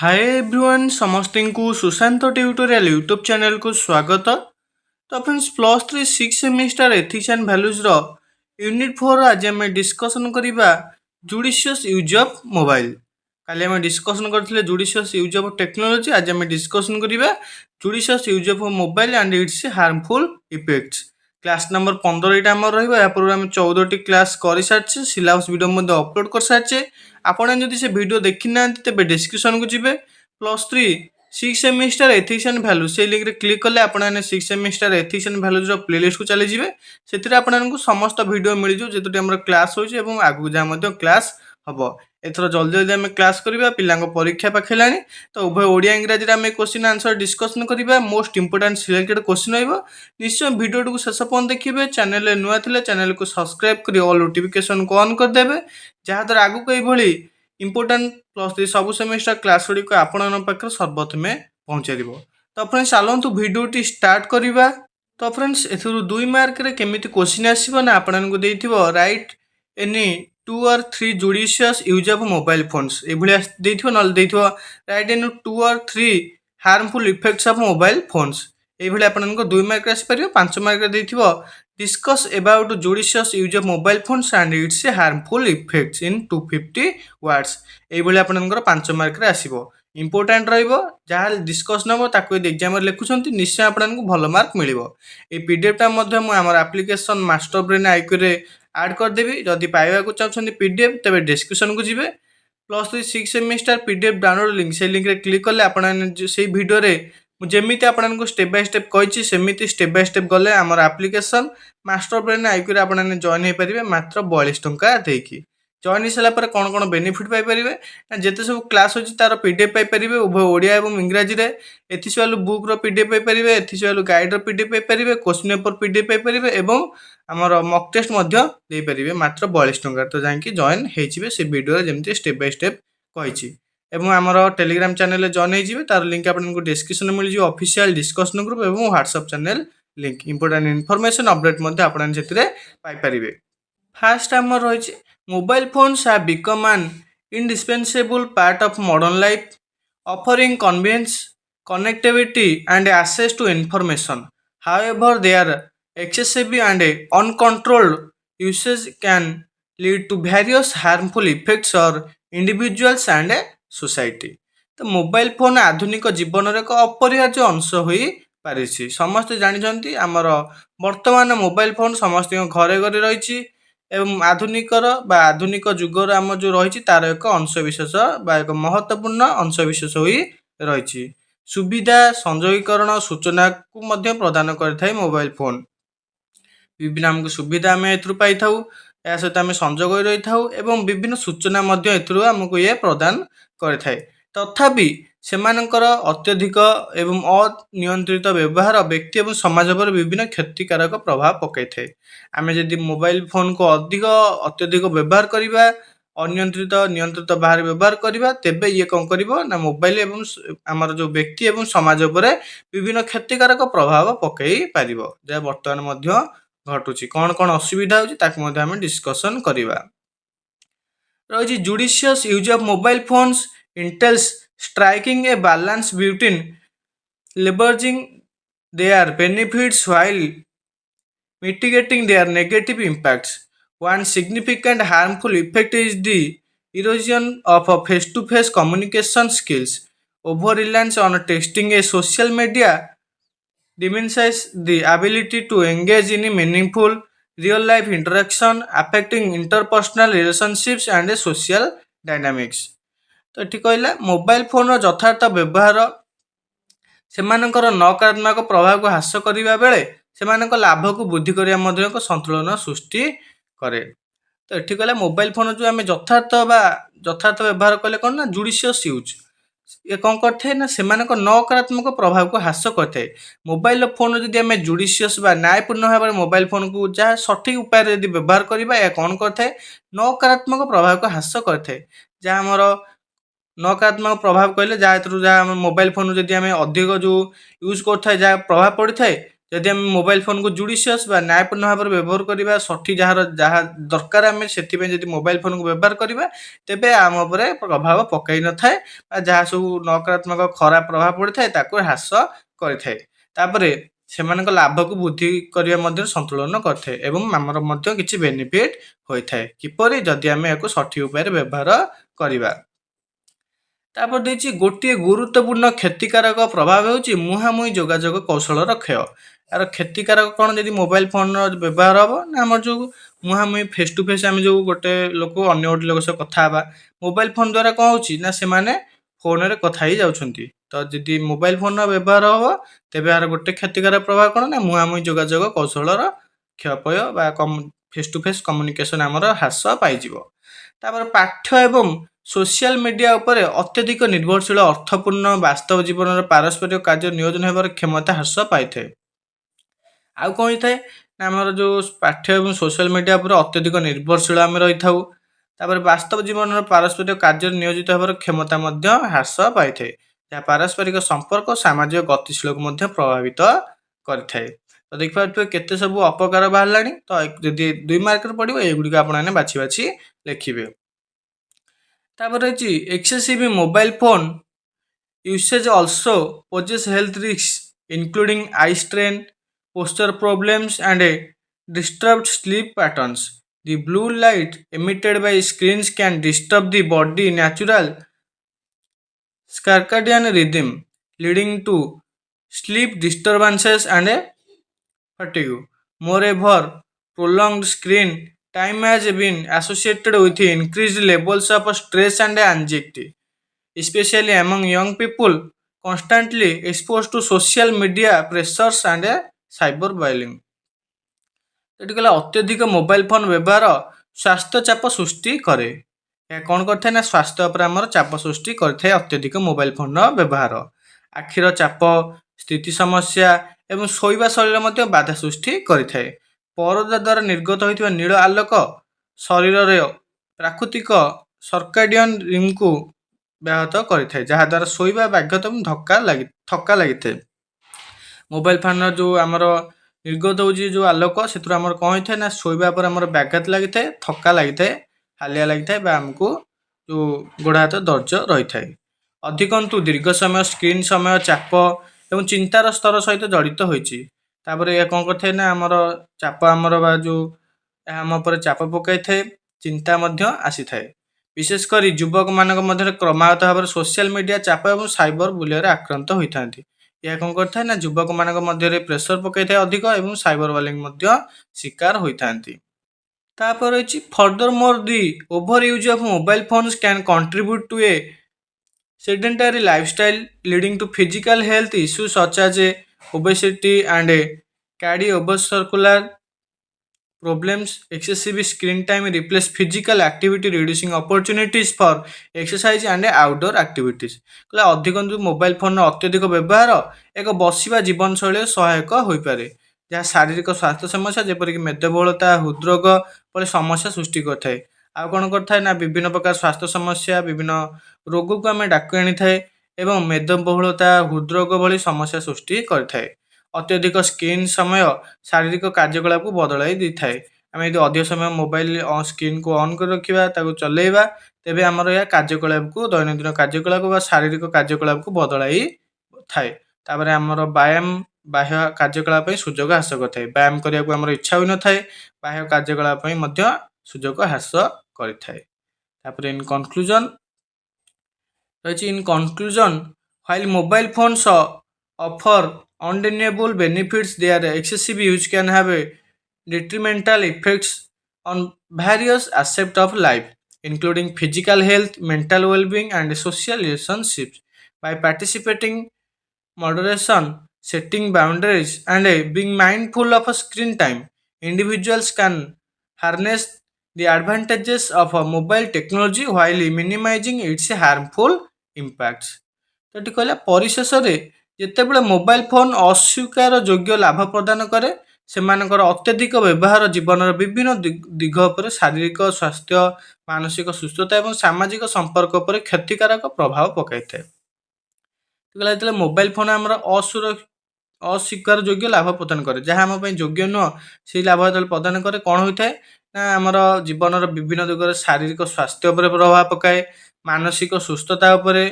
Hi everyone समस्त को Sushant tutorial YouTube channel को स्वागत। तो friends plus 3 6 semester ethics and values रो यूनिट 4 आज आम डिस्कसन करबा जुडिशियस यूज ऑफ मोबाइल। काली आम डिस्कसन करथिले जुडिशियस यूज ऑफ टेक्नोलॉजी, आज आम डिस्कसन करबा judicious use of mobile and its harmful effects. Class number 15 इटा हमर रहइबा। या पूर्व हम 14 टी क्लास करि सारछे, सिलेबस वीडियो मध्ये अपलोड कर सारछे। आपण जदि से वीडियो देखि ना तेबे डिस्क्रिप्शन को जिबे plus 3 6 semester ethics and value से लिंक रे क्लिक कले आपण 6 सेमिस्टर एथिक्स एंड वैल्यूज रो प्लेलिस्ट को चले जिबे। सेतिरे आपण समस्त वीडियो मिल जो जेतुटी हमर क्लास होइछे एवं आगु जा मध्ये क्लास हबो। एथरो जल्दी जल्दी आम क्लास करबा। पिलांको परीक्षा पाखेलानी तो उभय ओडिया इंग्रजी रे आम क्वेश्चन आंसर डिस्कशन करबा। मोस्ट इंपोर्टेंट सिलेक्टेड क्वेश्चन रहइबो। निश्चय वीडियो को शेष पर्यंत देखिबे। चैनल रे नुआ थिले चैनल को सब्सक्राइब करी ऑल नोटिफिकेशन को ऑन कर देबे, जहा द्वारा आगु कोई भली इंपोर्टेंट प्लस 3 सब सेमिस्टर क्लास गुड़ी को आपण पाखे सर्वप्रथमे पहुँचाइब। तो फ्रेंड्स चलतु भिडियोटी स्टार्ट करवा। तो फ्रेंड्स एथुरु 2 मार्क रे केमिति क्वेश्चन आसीबो ना आपनको देइथिबो write any 2 or 3 judicious use of mobile phones ए भलिया देइथिबो, नल देइथिबो write any 2 or 3 harmful effects of mobile phones. ए भलिया आपनको 2 मार्क आसी परियो। 5 मार्क रे देइथिबो discuss about judicious use of mobile phones and its harmful effects in 250 words. ए भलिया आपनको 5 मार्क रे आसीबो। इंपोर्टेंट रहिबो जहाँ डिस्कशन हम ताको एग्जाम लिखुंट निश्चय आपको भल मार्क मिलिबो। ए पीडीएफ टा मध्य मु हमर एप्लिकेशन मास्टर ब्रेन आइकन रे ऐड कर देबी। जदि पाइबा को चाहछन्ती पीडीएफ तबे डिस्क्रिप्शन को जिबे। Plus 3 6 semester PDF download link से लिंक रे क्लिक करले आपण से वीडियो रे जेमिति आपनको स्टेप बाय स्टेप कहिछि सेमिति स्टेप बाय स्टेप गले हमर एप्लिकेशन मास्टर ब्रेन आइकन रे आपण जॉइन हे परिबे मात्र 42 टंका देकी। जॉइन होगा पर कौन कौन बेनिफिट पाइपर ना जिते सब क्लास अच्छी तार पीडीएफ पाइपर उभय ओडिया और इंग्राजी में। एथिक्स वैल्यू बुक रो PDF paper, ethics value guide रो PDF paper, question paper PDF paper एवं आमर मॉक टेस्ट दे पारे मात्र 42 टंका। तो जाकि जॉइन होइछिबे से वीडियो जमती स्टेप बाय स्टेप कहिछि। एवं आमर टेलीग्राम चैनल जॉइन होइछिबे, तार लिंक आपको डिस्क्रिप्शन मिल जो ऑफिशियल डिस्कशन ग्रुप एवं WhatsApp channel link important information update मध्ये आपन जेतिरे पाइ परिबे। फास्ट आमर रहिछि mobile phones have become an indispensable part of modern life, offering convenience, connectivity, and access to information. However, their excessive and uncontrolled usage can lead to various harmful effects on individuals and society. तो mobile phone आधुनिक जीवन एक अपरिहार्य अंश होई पारिछि। समस्त जानिछन्ति आमर वर्तमान मोबाइल फोन समस्त घरे घरे रहिछि एवं आधुनिक जुगर आम जो रही तार एक अंशविशेष बा एक महत्वपूर्ण अंशविशेष हो रही। सुविधा संयोगीकरण सूचना को मध्य प्रदान करथाय मोबाइल फोन। विभिन्न आमको सुविधा आम पाई था, या सहित आम संजोग रही था एवं विभिन्न सूचना आमको ये प्रदान करथाय। तथापि सेमानकर अत्यधिक एवं अनियंत्रित व्यवहार व्यक्ति एवं समाज पर विभिन्न क्षतिकारक प्रभाव पकई थाए। आम जदि मोबाइल फोन को अत्यधिक व्यवहार करवा, अनियंत्रित नियंत्रित बाहर व्यवहार करवा, तेबे ये कौन करिवो ना मोबाइल एवं आमर जो व्यक्ति एवं समाज पर विभिन्न क्षतिकारक प्रभाव पकई पारिबो, जहाँ वर्तमान मध्य घटुची। कौन कौन असुविधा होची ताकु मध्य आम डिस्कशन करवा। रही judicious use of mobile phones entails striking a balance between leveraging their benefits while mitigating their negative impacts. One significant harmful effect is the erosion of face-to-face communication skills. Over-reliance on texting a social media diminishes the ability to engage in a meaningful real-life interaction, affecting interpersonal relationships and social dynamics. तो ये कहला mobile phone यथार्थ व्यवहार सेमानकर नकारात्मक प्रभाव को ह्रास करने बेले सेमानक लाभ को वृद्धि करने एक संतुलन सृष्टि करे। तो ये कहला मोबाइल फोन जो आम यथार्थ व्यवहार कले कौन ना जुडिशियस यूज ये कौन करते ना सेमानक नकारात्मक प्रभाव को ह्रास करते। मोबाइल फोन जदि आम जुडिशियस बा न्यायपूर्ण भाव में मोबाइल फोन को जहाँ सठिक उपाय यदि व्यवहार करवा या कौन करते नकारात्मक प्रभाव को ह्रास करते। जहाँ आमर नकारात्मक प्रभाव कहले जहाँ जहाँ मोबाइल फोन जदि आम अधिक जो यूज करता जहाँ प्रभाव पड़ता है जदि आम मोबाइल फोन को जुडिशियस बा न्यायपूर्ण भाव व्यवहार करवा सठी जहाँ दरकार आम से मोबाइल फोन को व्यवहार करवा तेबे आम उपर प्रभाव पकई न थाए जहाँ सब नकारात्मक खराब प्रभाव पड़ता है ह्रास कर सेମାନଙ୍କ ଲାଭକୁ ବୃଦ୍ଧି କରିବା ମଧ୍ୟ ସନ୍ତୁଳନ କରିଥାଏ ଏବଂ ଆମର ମଧ୍ୟ କିଛି ବେନିଫିଟ୍ ହୋଇଥାଏ କିପରି ଯଦି ଆମେ ଏହାକୁ ସଠିକ ଉପାୟରେ ବ୍ୟବହାର କରିବା। ତାପରେ ଦେଇଛି ଗୋଟିଏ ଗୁରୁତ୍ୱପୂର୍ଣ୍ଣ କ୍ଷତିକାରକ ପ୍ରଭାବ ହେଉଛି ମୁହାଁମୁହିଁ ଯୋଗାଯୋଗ କୌଶଳର କ୍ଷୟ। यार क्षतिकारक कौन जब मोबाइल फोन व्यवहार हम ना आम जो मुहांमुही फेस टू फेस आम जो गोटे लोक अन्य गोटे लोक सह कथा मोबाइल फोन द्वारा कौन हो फोन रे कथा ही जाउछंती तो जदि मोबाइल फोन व्यवहार हम तेबे यार गोटे क्षतिकारक प्रभाव कौन ना मुहांमुही जोगाजोग कौशलर क्षयपय बा फेस टू फेस कम्युनिकेशन आमर ह्रास पाइजिवो। तापर पाठ्य एवं सोशल मीडिया उपर अत्यधिक निर्भरशील अर्थपूर्ण वास्तव जीवन पारस्परिक कार्य नियोजन होबार क्षमता ह्रास पाई थाए। आउ कौन होता है ना आमर जो पाठ्य एवं सोशल मीडिया पर अत्यधिक निर्भरशील आम रही था तापर वास्तव जीवन पारस्परिक कार्य नियोजित होबार क्षमता ह्रास पाई थाए जहाँ पारस्परिक संपर्क सामाजिक गतिशील को प्रभावित करें। तो देखिए केते सब अपकार बाहर तो जदि 2 मार्क पड़ो युड़क आप बाछी बाछी लिखे। तापर excessive mobile phone usage also poses health risks including eye strain, posture problems and disturbed sleep patterns. The blue light emitted by screens can disturb the body natural circadian rhythm leading to sleep disturbances and fatigue. Moreover, prolonged screen time has been associated with increased levels of stress and anxiety, especially among young people constantly exposed to social media pressures and cyberbullying. ଏଠି କହିଲା ଅତ୍ୟଧିକ mobile phone ବ୍ୟବହାର ସ୍ୱାସ୍ଥ୍ୟ ଚାପ ସୃଷ୍ଟି କରେ। ଏହା କ'ଣ କରିଥାଏ ନା ସ୍ୱାସ୍ଥ୍ୟ ଉପରେ ଆମର ଚାପ ସୃଷ୍ଟି କରିଥାଏ ଅତ୍ୟଧିକ ମୋବାଇଲ ଫୋନର ବ୍ୟବହାର। ଆଖିର ଚାପ, ସ୍ଥିତି ସମସ୍ୟା ଏବଂ ଶୋଇବା ଶୈଳୀରେ ମଧ୍ୟ ବାଧା ସୃଷ୍ଟି କରିଥାଏ। ପରଦା ଦ୍ୱାରା ନିର୍ଗତ ହୋଇଥିବା ନୀଳ ଆଲୋକ ଶରୀରରେ ପ୍ରାକୃତିକ ସର୍କାଡିଆନ ରିମ୍କୁ ବ୍ୟାହତ କରିଥାଏ ଯାହାଦ୍ୱାରା ଶୋଇବା ବ୍ୟାଘାତ ଏବଂ ଥକ୍କା ଲାଗିଥାଏ। मोबाइल फोन जो आमर निर्गत हो जो आलोक से आम कौन होता है ना शोवा पर आम व्याघात लगी था थका लगी था हालिया लगी था आमको जो गोड़ हाथ दर्ज रही है। अधिकंतु दीर्घ समय स्क्रीन समय चाप एवं चिंतार स्तर सहित जड़ित होती यह कौन करता है ना आमर चाप आमर जो आम पर चाप पकई थाए चिंता आसी थाए विशेषकर युवक मान क्रमागत भाव में सोशल मीडिया चाप और साइबर बुलियर आक्रांत होता है। यह कौन करता है ना युवक मान प्रेसर पकई थाए अधिक और साइबर बुलिंग शिकार होता है। तापर further more the over use of mobile phones can contribute to a sedentary lifestyle leading to physical health issues such as obesity and cardiovascular problems. Excessive screen time replace physical activity reducing opportunities for exercise and outdoor activities. कहला अधिक mobile phone अत्यधिक व्यवहार एक बसिबा जीवन शैली सहायक हो पारे जहाँ शारीरिक स्वास्थ्य समस्या जेपरिक मेदबहुलता हृदरोग भली समस्या सृष्टि करता है। आउ कौन करता है ना विभिन्न प्रकार स्वास्थ्य समस्या विभिन्न रोग को आम डाक आनी थाए एवं मेदबहुलता हृदरोग भली समस्या सृष्टि करता है। अत्यधिक स्क्रीन समय शारीरिक कार्यकलाप को बदलाई दी थाए आम यदि अधिक समय मोबाइल स्क्रीन को ऑन कर रखा चलेबा तेबे आमर यह कार्यकलाप को दैनंदिन कार्यकलाप व शारीरिक कार्यकलाप को बदलाई थाए। तापर आमर व्यायाम बाह्य कार्यकलाप सुजोग ह्रास करता व्यायाम करने आमर इच्छा हो न था बाह्य कार्यकलाप सुजोग ह्रास कर। In conclusion in conclusion while mobile phones offer undeniable benefits their excessive use can have a detrimental effects on various aspects of life including physical health mental well-being and social relationships. By participating moderation setting boundaries and being mindful of screen time individuals can harness the advantages of a mobile technology while minimizing its harmful impacts। तो ये कहला परिशेष जितेबाला mobile phone अस्वीकार योग्य लाभ प्रदान करे सेमानकर अत्यधिक व्यवहार जीवन विभिन्न दिग पर शारीरिक स्वास्थ्य मानसिक सुस्थता और सामाजिक संपर्क पर क्षतिकारक प्रभाव पकई थाए। तो कहला मोबाइल फोन आमर अस्वीकार योग्य लाभ प्रदान करे जहाँ आम योग्य नुह से लाभ जो प्रदान करे कौन होता है ना आमर जीवन विभिन्न दिगरे शारीरिक स्वास्थ्य उपर प्रभाव पकाए मानसिक सुस्थता उपरे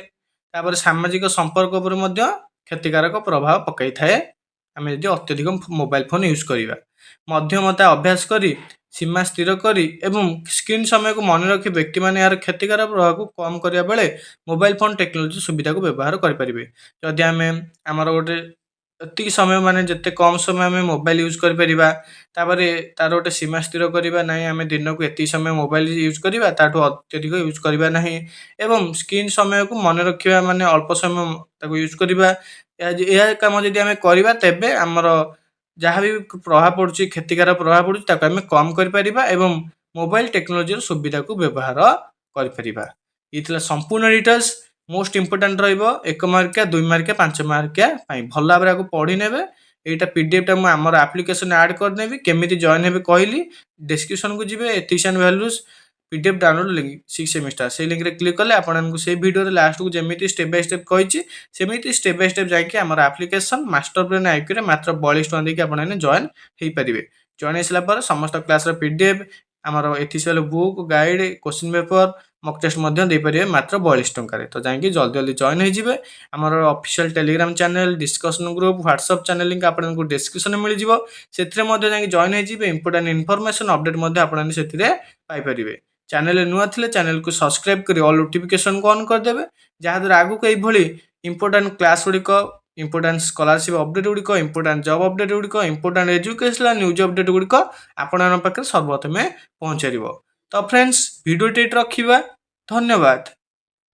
तापर सामाजिक संपर्क उपर मध्य क्षतिकारक प्रभाव पकई थाए आम यदि अत्यधिक मोबाइल फोन यूज करवा मध्यमता अभ्यास करी सीमा स्थिर करी एवं स्क्रीन समय को मन रखी व्यक्ति मैंने यार क्षतिकारक प्रभाव को कम करने बेले मोबाइल फोन टेक्नोलोजी सुविधा को व्यवहार करेंगे जदि आम आमर गोटे ଏତିକି ସମୟ ମାନେ ଯେତେ କମ୍ ସମୟ ଆମେ ମୋବାଇଲ ୟୁଜ୍ କରିପାରିବା ତାପରେ ତାର ଗୋଟେ ସୀମା ସ୍ଥିର କରିବା ନାହିଁ ଆମେ ଦିନକୁ ଏତିକି ସମୟ ମୋବାଇଲ ୟୁଜ୍ କରିବା ତାଠୁ ଅତ୍ୟଧିକ ୟୁଜ୍ କରିବା ନାହିଁ ଏବଂ ସ୍କ୍ରିନ୍ ସମୟକୁ ମନେ ରଖିବା ମାନେ ଅଳ୍ପ ସମୟ ତାକୁ ୟୁଜ୍ କରିବା ଏହା କାମ ଯଦି ଆମେ କରିବା ତେବେ ଆମର ଯାହା ବି ପ୍ରଭାବ ପଡ଼ୁଛି କ୍ଷତିକାରକ ପ୍ରଭାବ ପଡ଼ୁଛି ତାକୁ ଆମେ କମ୍ କରିପାରିବା ଏବଂ ମୋବାଇଲ ଟେକ୍ନୋଲୋଜିର ସୁବିଧାକୁ ବ୍ୟବହାର କରିପାରିବା ये थिला संपूर्ण डिटेल्स मोस्ट इंपोर्टेंट रहिबो 1 मार्किया 2 मार्किया 5 मार्किया पई भल भाबरे को पढी नेबे एटा पीडीएफ टा मु हमर एप्लीकेशन ऐड कर देबी केमिति जॉइन हेबे कहली डिस्क्रिप्शन को जिबे एथिशियन values PDF download link 6 semester से लिंक रे क्लिक करले आपन को से वीडियो रे लास्ट को जेमिति स्टेप बाय स्टेप कहिची सेमिति स्टेप बाय स्टेप जाके हमर एप्लीकेशन मास्टर प्लान आईक्यू रे मात्र 42 टका देके आपन ने जॉइन हेई परिबे जॉइन हेसला पर समस्त क्लास रे पीडीएफ हमर ethical book guide question paper mock test मध्य दे परिबे मात्र 42 टंका तो जाके जल्दी जल्दी जॉइन हो जिवे हमर official Telegram channel discussion group WhatsApp channel link आपन को डिस्क्रिप्शन में मिल जिवो सेथिरे मध्य जाके जॉइन हो जिवे इंपोर्टेंट इन्फॉर्मेशन अपडेट मध्य आपन सेथिरे पाई परिबे चैनल नुआ थिले चैनल को सब्सक्राइब करी ऑल नोटिफिकेशन को ऑन कर देबे जहा द्वारा आगु को भली इंपोर्टेंट क्लास गुडी को इंपोर्टेंट स्कॉलरशिप अपडेट गुडी को इंपोर्टेंट जॉब अपडेट गुडी को इंपोर्टेंट एजुकेशनल न्यूज अपडेट गुडी को आपन पाखे सर्वप्रथमे पहुंचारिबो तो फ्रेंड्स वीडियो टेट रखिबा धन्यवाद।